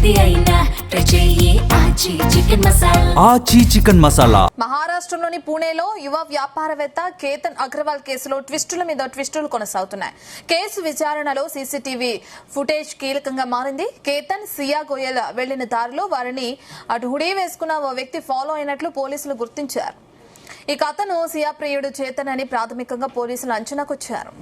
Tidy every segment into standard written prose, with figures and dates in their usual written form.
ఏది అయినా ట్రై చెయ్యి ఆచి చికెన్ మసాలా. మహారాష్ట్రలోని పూణేలో యువ వ్యాపారవేత్త కేతన్ అగ్రవాల్ కేసులో ట్విస్టుల మీద ట్విస్టులు కొనసాగుతున్నాయి. కేసు విచారణలో సీసీటీవీ ఫుటేజ్ కీలకంగా మారింది. కేతన్, సియా గోయల్ వెళ్లిన దారిలో వారిని అటు హుడీ వేసుకున్న ఓ వ్యక్తి ఫాలో అయినట్లు పోలీసులు గుర్తించారు. ఇక అతను సియా ప్రియుడు చేతన్ అని ప్రాథమికంగా పోలీసులు అంచనాకొచ్చారు.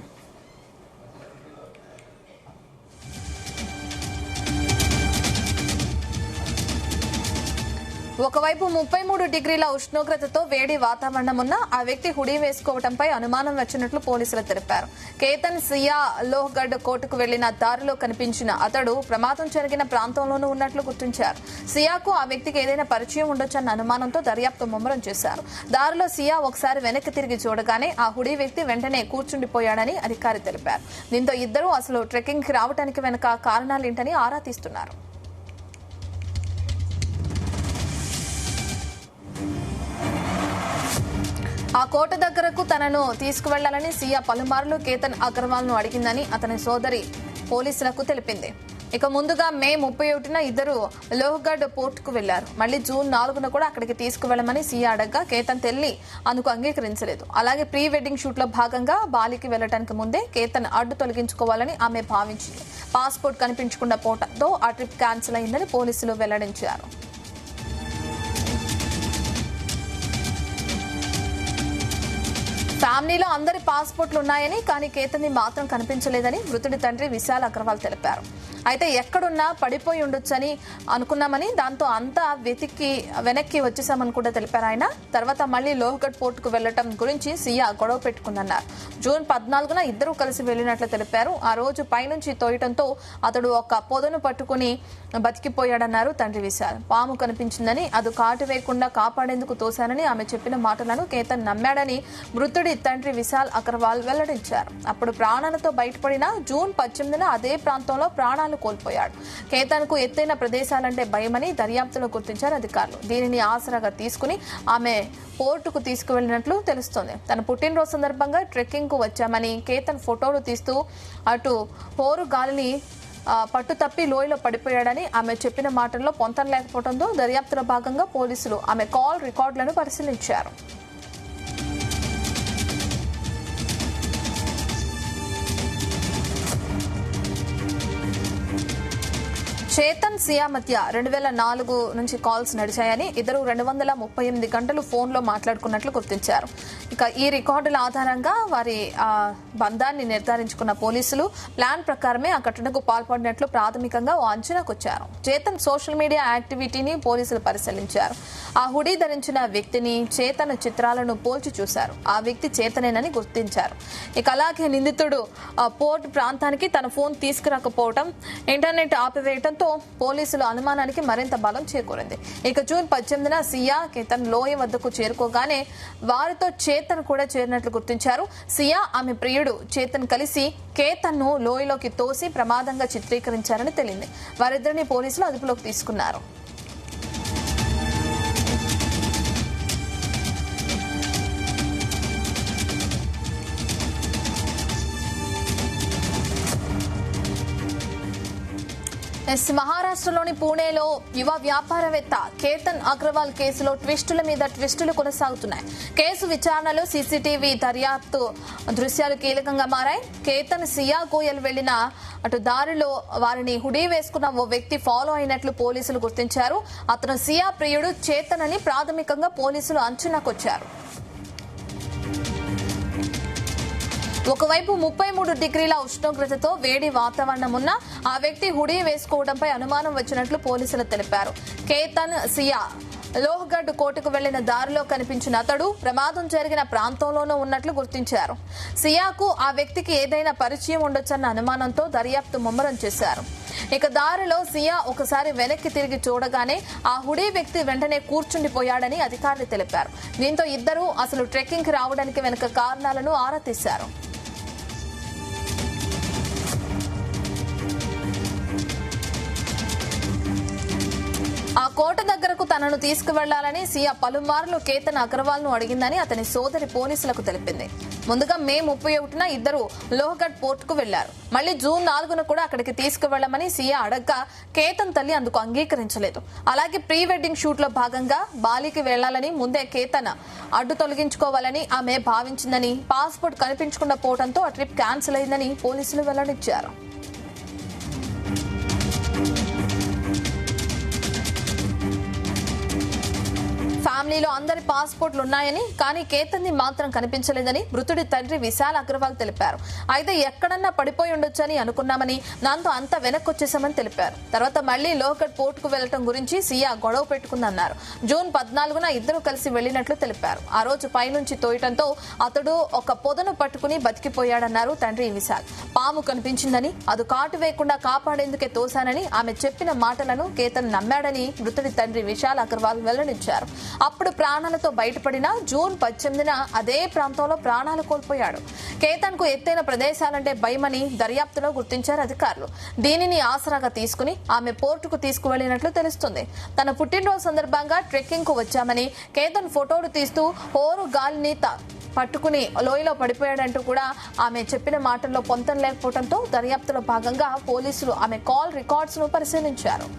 ఒకవైపు 33 డిగ్రీల ఉష్ణోగ్రతతో వేడి వాతావరణం ఉన్న ఆ వ్యక్తి హుడీ వేసుకోవడంపై అనుమానం వచ్చినట్లు పోలీసులు తెలిపారు. కేతన్, సియా లోహ్గఢ్ కోర్టుకు వెళ్లిన దారిలో కనిపించిన అతడు ప్రమాదం జరిగిన ప్రాంతంలోనూ ఉన్నట్లు గుర్తించారు. సియాకు ఆ వ్యక్తికి ఏదైనా పరిచయం ఉండొచ్చన్న అనుమానంతో దర్యాప్తు ముమ్మరం చేశారు. దారిలో సియా ఒకసారి వెనక్కి తిరిగి చూడగానే ఆ హుడీ వ్యక్తి వెంటనే కూర్చుండిపోయాడని అధికారి తెలిపారు. దీంతో ఇద్దరూ అసలు ట్రెక్కింగ్ కి రావడానికి వెనుక కారణాలేంటని ఆరా తీస్తున్నారు. ఆ కోట దగ్గరకు తనను తీసుకువెళ్లాలని సియా పలుమార్లు కేతన్ అగర్వాల్ ను అడిగిందని అతని సోదరి పోలీసులకు తెలిపింది. ఇక ముందుగా మే 31న ఇద్దరు లోహ్గఢ్ పోర్టుకు వెళ్లారు. మళ్లీ జూన్ 4న కూడా అక్కడికి తీసుకువెళ్లమని సియా అడగ్గా కేతన్ తెల్లి అందుకు అంగీకరించలేదు. అలాగే ప్రీ వెడ్డింగ్ షూట్ లో భాగంగా బాలికి వెళ్లడానికి ముందే కేతన్ అడ్డు తొలగించుకోవాలని ఆమె భావించింది. పాస్పోర్ట్ కనిపించకుండా పోవడంతో ఆ ట్రిప్ క్యాన్సిల్ అయిందని పోలీసులు వెల్లడించారు. ఫ్యామిలీలో అందరి పాస్పోర్ట్లు ఉన్నాయని, కానీ కేతన్ మాత్రం కనిపించలేదని మృతుడి తండ్రి విశాల్ అగర్వాల్ తెలిపారు. అయితే ఎక్కడున్నా పడిపోయి ఉండొచ్చని అనుకున్నామని, దాంతో అంతా వెనక్కి వచ్చేసామని కూడా తెలిపారు ఆయన. తర్వాత మళ్లీ లోహ్గఢ్ పోర్టుకు వెళ్లడం గురించి సియా గొడవ పెట్టుకుందన్నారు. జూన్ 14న ఇద్దరూ కలిసి వెళ్లినట్లు తెలిపారు. ఆ రోజు పైనుంచి తోయటంతో అతడు ఒక పొదను పట్టుకుని బతికిపోయాడన్నారు తండ్రి విశాల్. పాము కనిపించిందని, అది కాటు వేయకుండా కాపాడేందుకు తోశానని ఆమె చెప్పిన మాటలను కేతన్ నమ్మాడని మృతుడి తండ్రి విశాల్ అగర్వాల్ వెల్లడించారు. అప్పుడు ప్రాణాలతో బయటపడిన జూన్ 18న అదే ప్రాంతంలో ప్రాణాలు కోల్పోయాడు. కేతన్ కు ఎత్తైన ప్రదేశాలంటే భయమని దర్యాప్తులో గుర్తించారు అధికారులు. దీనిని ఆసరాగా తీసుకుని ఆమె పోర్టుకు తీసుకువెళ్లినట్లు తెలుస్తోంది. తన పుట్టినరోజు సందర్భంగా ట్రెక్కింగ్ కు వచ్చామని కేతన్ ఫోటోలు తీస్తూ అటు హోరు గాలిని పట్టు తప్పి లోయలో పడిపోయాడని ఆమె చెప్పిన మాటల్లో పొంతం లేకపోవడంతో దర్యాప్తులో భాగంగా పోలీసులు ఆమె కాల్ రికార్డులను పరిశీలించారు. చేతన్, సియా మధ్య 2004 నుంచి కాల్స్ నడిచాయని, ఇద్దరు 238 గంటలు ఫోన్ లో మాట్లాడుకున్నట్లు గుర్తించారు. ఇక ఈ రికార్డుల ఆధారంగా వారి బంధాన్ని నిర్ధారించుకున్న పోలీసులు ప్లాన్ ప్రకారమే ఆ ఘటనకు పాల్పడినట్లు ప్రాథమికంగా ఓ అంచనాకొచ్చారు. చేతన్ సోషల్ మీడియా యాక్టివిటీని పోలీసులు పరిశీలించారు. ఆ హుడీ ధరించిన వ్యక్తిని, చేతన్ చిత్రాలను పోల్చి చూశారు. ఆ వ్యక్తి చేతనేనని గుర్తించారు. ఇక అలాగే నిందితుడు పోర్ట్ ప్రాంతానికి తన ఫోన్ తీసుకురాకపోవడం, ఇంటర్నెట్ ఆపివేయడంతో పోలీసుల అనుమానానికి మరింత బలం చేకూరింది. ఇక జూన్ 18న సియా, కేతన్ లోయ వద్దకు చేరుకోగానే వారితో చేతన్ కూడా చేరినట్లు గుర్తించారు. సియా, ఆమె ప్రియుడు చేతన్ కలిసి కేతన్ ను లోయలోకి తోసి ప్రమాదంగా చిత్రీకరించారని తెలిసింది. వారిద్దరిని పోలీసులు అదుపులోకి తీసుకున్నారు. మహారాష్ట్రలోని పూణేలో యువ వ్యాపారవేత్త కేతన్ అగ్రవాల్ కేసులో ట్విస్టుల మీద ట్విస్టులు కొనసాగుతున్నాయి. కేసు విచారణలో సీసీటీవీ దర్యాప్తు దృశ్యాలు కీలకంగా మారాయి. కేతన్, సియా గోయల్ వెళ్లిన అటు దారిలో వారిని హుడీ వేసుకున్న ఓ వ్యక్తి ఫాలో అయినట్లు పోలీసులు గుర్తించారు. అతను సియా ప్రియుడు చేతన్ అని ప్రాథమికంగా పోలీసులు అంచనాకొచ్చారు. ఒకవైపు 33 డిగ్రీల ఉష్ణోగ్రతతో వేడి వాతావరణం ఉన్న ఆ వ్యక్తి హుడీ వేసుకోవడంపై అనుమానం వచ్చినట్లు పోలీసులు తెలిపారు. కేతన్, సియా లోహ్గఢ్ కోర్టుకు వెళ్లిన దారిలో కనిపించిన అతడు ప్రమాదం జరిగిన ప్రాంతంలోనూ ఉన్నట్లు గుర్తించారు. సియాకు ఆ వ్యక్తికి ఏదైనా పరిచయం ఉండొచ్చన్న అనుమానంతో దర్యాప్తు ముమ్మరం చేశారు. ఇక దారిలో సియా ఒకసారి వెనక్కి తిరిగి చూడగానే ఆ హుడీ వ్యక్తి వెంటనే కూర్చుండిపోయాడని అధికారులు తెలిపారు. దీంతో ఇద్దరూ అసలు ట్రెక్కింగ్ కి రావడానికి వెనుక కారణాలను ఆరా తీశారు. ఆ కోట దగ్గరకు తనను తీసుకువెళ్లాలని సియా పలుమార్లు కేతన్ అగర్వాల్ ను అడిగిందని అతని సోదరి పోలీసులకు తెలిపింది. ముందుగా మే 31న ఇద్దరు లోహగఢ్ పోర్టుకు వెళ్లారు. మళ్లీ జూన్ 4న కూడా అక్కడికి తీసుకువెళ్లమని సియా అడగ్గా కేతన్ తల్లి అందుకు అంగీకరించలేదు. అలాగే ప్రీ వెడ్డింగ్ షూట్ లో భాగంగా బాలికి వెళ్లాలని ముందే కేతన్ అడ్డు తొలగించుకోవాలని ఆమె భావించిందని, పాస్పోర్ట్ కనిపించకుండా పోవడంతో ఆ ట్రిప్ క్యాన్సిల్ అయిందని పోలీసులు వెల్లడించారు. ఫ్యామిలీలో అందరి పాస్పోర్ట్లు ఉన్నాయని, కానీ కేతన్ ది మాత్రం కనిపించలేదని మృతుడి తండ్రి విశాల్ అగర్వాల్ తెలిపారు. అయితే ఎక్కడన్నా పడిపోయి ఉండొచ్చని అనుకున్నామని, దాంతో అంతా వెనక్కొచ్చేసామని తెలిపారు. తర్వాత మళ్లీ లోహగఢ్ పోర్టుకు వెళ్లడం గురించి సియా గొడవ పెట్టుకుందన్నారు. జూన్ 14న ఇద్దరు కలిసి వెళ్లినట్లు తెలిపారు. ఆ రోజు పైనుంచి తోయటంతో అతడు ఒక పొదను పట్టుకుని బతికిపోయాడన్నారు తండ్రి విశాల్. పాము కనిపించిందని, అది కాటు వేయకుండా కాపాడేందుకే తోశానని ఆమె చెప్పిన మాటలను కేతన్ నమ్మాడని మృతుడి తండ్రి విశాల్ అగర్వాల్ వెల్లడించారు. అప్పుడు ప్రాణాలతో బయటపడిన జూన్ 18న అదే ప్రాంతంలో ప్రాణాలు కోల్పోయాడు. కేతన్ కు ఎత్తైన ప్రదేశాలంటే భయమని దర్యాప్తులో గుర్తించారు అధికారులు. దీనిని ఆసరాగా తీసుకుని ఆమె పోర్టుకు తీసుకువెళ్లినట్లు తెలుస్తుంది. తన పుట్టినరోజు సందర్భంగా ట్రెక్కింగ్ కు వచ్చామని, కేతన్ ఫోటోలు తీస్తూ హోరు గాలిని పట్టుకుని లోయలో పడిపోయాడంటూ కూడా ఆమె చెప్పిన మాటల్లో పొంతం లేకపోవడంతో దర్యాప్తులో భాగంగా పోలీసులు ఆమె కాల్ రికార్డ్స్ ను పరిశీలించారు.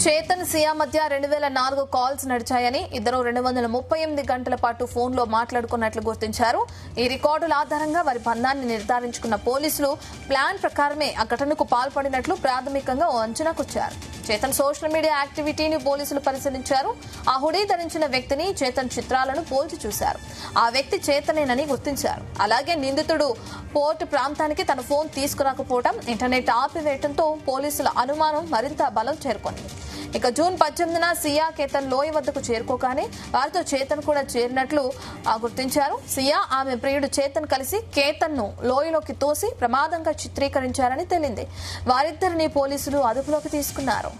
చేతన్ సియా మధ్య 2004 కాల్స్ నడిచాయని, ఇద్దరు 238 గంటల పాటు ఫోన్ లో మాట్లాడుకున్నట్లు గుర్తించారు. ఈ రికార్డుల ఆధారంగా వారి బంధాన్ని నిర్ధారించుకున్న పోలీసులు ప్లాన్ ప్రకారమే ఆ ఘటనకు పాల్పడినట్లు ప్రాథమికంగా ఓ అంచనాకొచ్చారు. చేతన్ సోషల్ మీడియా యాక్టివిటీని పోలీసులు పరిశీలించారు. ఆ హుడీ ధరించిన వ్యక్తిని, చేతన్ చిత్రాలను పోల్చి చూశారు. ఆ వ్యక్తి చేతనేనని గుర్తించారు. అలాగే నిందితుడు పోర్టు ప్రాంతానికి తన ఫోన్ తీసుకురాకపోవడం, ఇంటర్నెట్ ఆపివేయడంతో పోలీసుల అనుమానం మరింత బలం చేరుకుంది. ఇక జూన్ 18న సియా కేతన్ లోయ వద్దకు చేరుకోగానే వారితో చేతన్ కూడా చేరినట్లు గుర్తించారు. సియా ఆమె ప్రియుడు చేతన్ కలిసి కేతన్ ను లోయలోకి తోసి ప్రమాదంగా చిత్రీకరించారని తేలింది. వారిద్దరిని పోలీసులు అదుపులోకి తీసుకున్నారు.